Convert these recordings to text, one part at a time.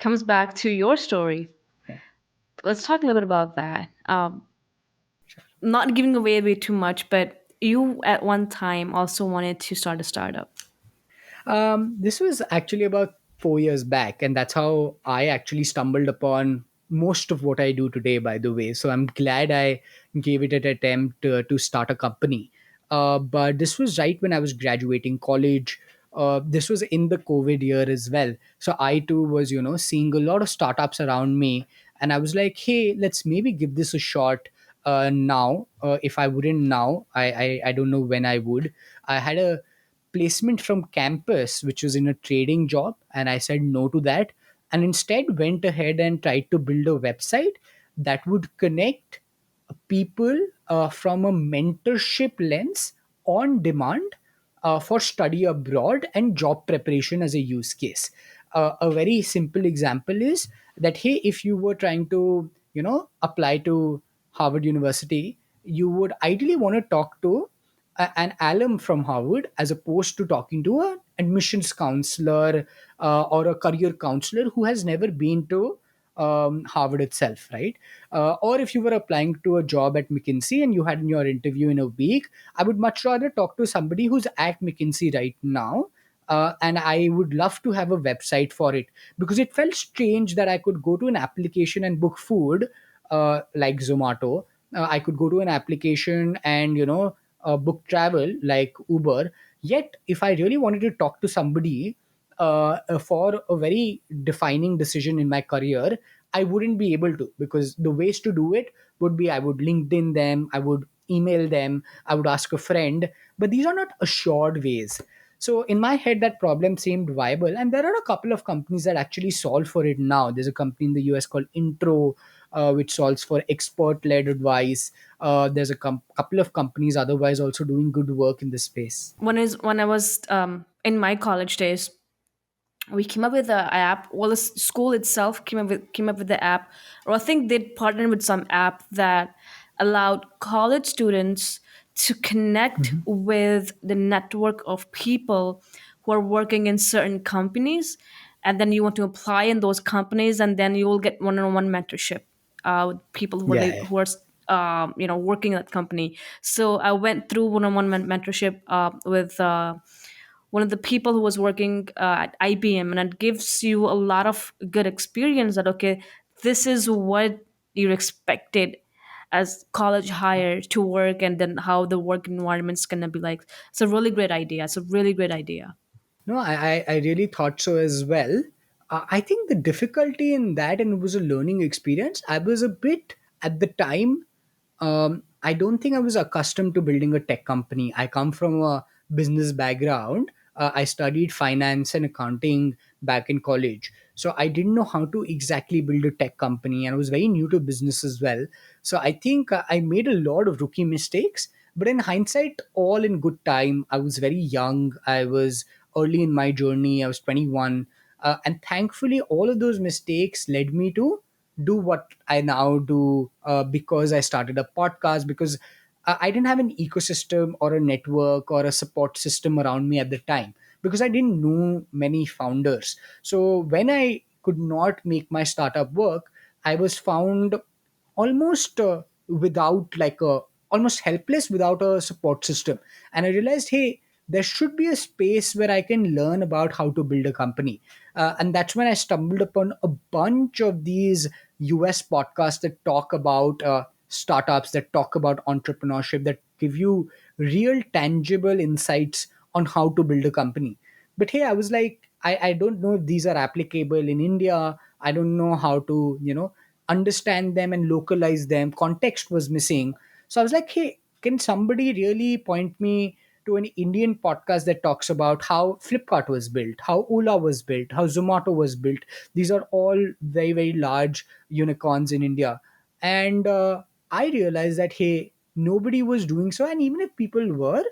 comes back to your story. Yeah. Let's talk a little bit about that. Sure. Not giving away way too much, but you at one time also wanted to start a startup. This was actually about 4 years back, and that's how I actually stumbled upon most of what I do today, by the way. So I'm glad I gave it an attempt to start a company. But this was right when I was graduating college. This was in the COVID year as well. So I too was, seeing a lot of startups around me. And I was like, hey, let's maybe give this a shot now. If I wouldn't now, I don't know when I would. I had a placement from campus, which was in a trading job, and I said no to that, and instead went ahead and tried to build a website that would connect people from a mentorship lens on demand for study abroad and job preparation as a use case. A very simple example is that, hey, if you were trying to apply to Harvard University, you would ideally want to talk to an alum from Harvard as opposed to talking to an admissions counselor or a career counselor who has never been to Harvard itself, right? Or if you were applying to a job at McKinsey and you had your interview in a week, I would much rather talk to somebody who's at McKinsey right now. And I would love to have a website for it because it felt strange that I could go to an application and book food like Zomato. I could go to an application and book travel like Uber. Yet, if I really wanted to talk to somebody for a very defining decision in my career, I wouldn't be able to, because the ways to do it would be I would LinkedIn them, I would email them, I would ask a friend, but these are not assured ways. So in my head, that problem seemed viable, and there are a couple of companies that actually solve for it now. There's a company in the US called Intro, which solves for expert-led advice. There's a couple of companies otherwise also doing good work in this space. When I was in my college days, we came up with an app. Well, the school itself came up with the app, or I think they partnered with some app that allowed college students to connect Mhm. with the network of people who are working in certain companies, and then you want to apply in those companies, and then you will get one-on-one mentorship with people who are Yeah, like, yeah. who are working in that company. So I went through one-on-one mentorship with one of the people who was working at IBM, and it gives you a lot of good experience that, okay, this is what you're expected as college hire to work, and then how the work environment's gonna be like. It's a really great idea. It's a really great idea. No, I really thought so as well. I think the difficulty in that, and it was a learning experience, I was a bit at the time, I don't think I was accustomed to building a tech company. I come from a business background. I studied finance and accounting back in college. So I didn't know how to exactly build a tech company, and I was very new to business as well. So I think I made a lot of rookie mistakes. But in hindsight, all in good time. I was very young. I was early in my journey. I was 21. And thankfully, all of those mistakes led me to do what I now do, because I started a podcast, because I didn't have an ecosystem or a network or a support system around me at the time, because I didn't know many founders. So when I could not make my startup work, I was found almost without like a almost helpless without a support system. And I realized, hey, there should be a space where I can learn about how to build a company. And that's when I stumbled upon a bunch of these US podcasts that talk about startups, that talk about entrepreneurship, that give you real tangible insights on how to build a company. But hey, I was like, I don't know if these are applicable in India. I don't know how to understand them and localize them. Context was missing. So I was like, hey, can somebody really point me to an Indian podcast that talks about how Flipkart was built, how Ola was built, how Zomato was built? These are all very, very large unicorns in India. And I realized that, hey, nobody was doing so. And even if people were,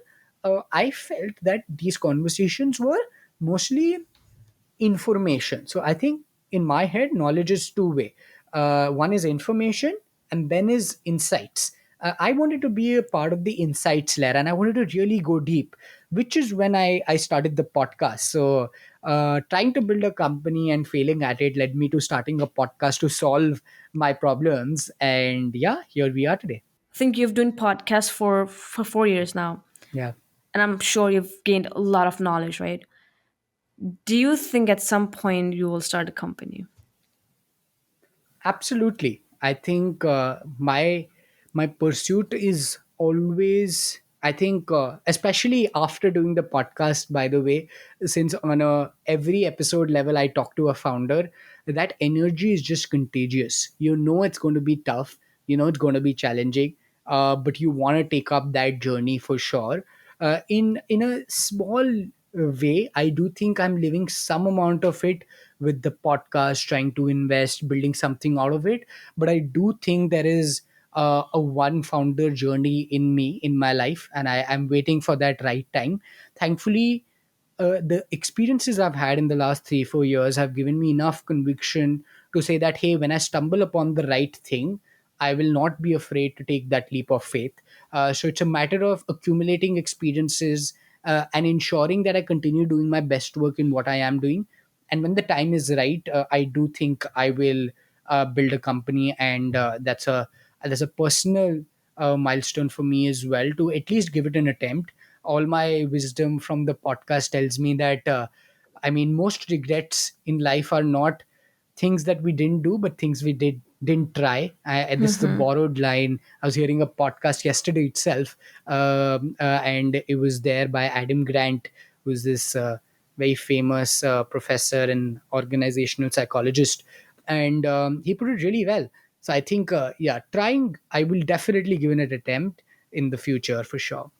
I felt that these conversations were mostly information. So I think in my head, knowledge is two way. One is information, and then is insights. I wanted to be a part of the insights layer, and I wanted to really go deep, which is when I started the podcast. So trying to build a company and failing at it led me to starting a podcast to solve my problems. And yeah, here we are today. I think you've doing podcasts for 4 years now, Yeah. and I'm sure you've gained a lot of knowledge, right? Do you think at some point you will start a company? Absolutely. I think my pursuit is always, I think, especially after doing the podcast, by the way, since on a every episode level I talk to a founder, that energy is just contagious. You know it's going to be tough, you know it's going to be challenging, but you want to take up that journey for sure. In a small way, I do think I'm living some amount of it with the podcast, trying to invest, building something out of it. But I do think there is a one founder journey in me, in my life, and I am waiting for that right time. Thankfully, the experiences I've had in the last 3 4 years have given me enough conviction to say that, hey, when I stumble upon the right thing, I will not be afraid to take that leap of faith. So it's a matter of accumulating experiences and ensuring that I continue doing my best work in what I am doing. And when the time is right, I do think I will build a company, and that's a personal milestone for me as well, to at least give it an attempt. All my wisdom from the podcast tells me that I mean, most regrets in life are not things that we didn't do, but things we didn't try. This is a borrowed line. I was hearing a podcast yesterday itself, and it was there by Adam Grant, who's this very famous professor and organizational psychologist, and he put it really well. So I think, yeah, trying, I will definitely give it an attempt in the future for sure.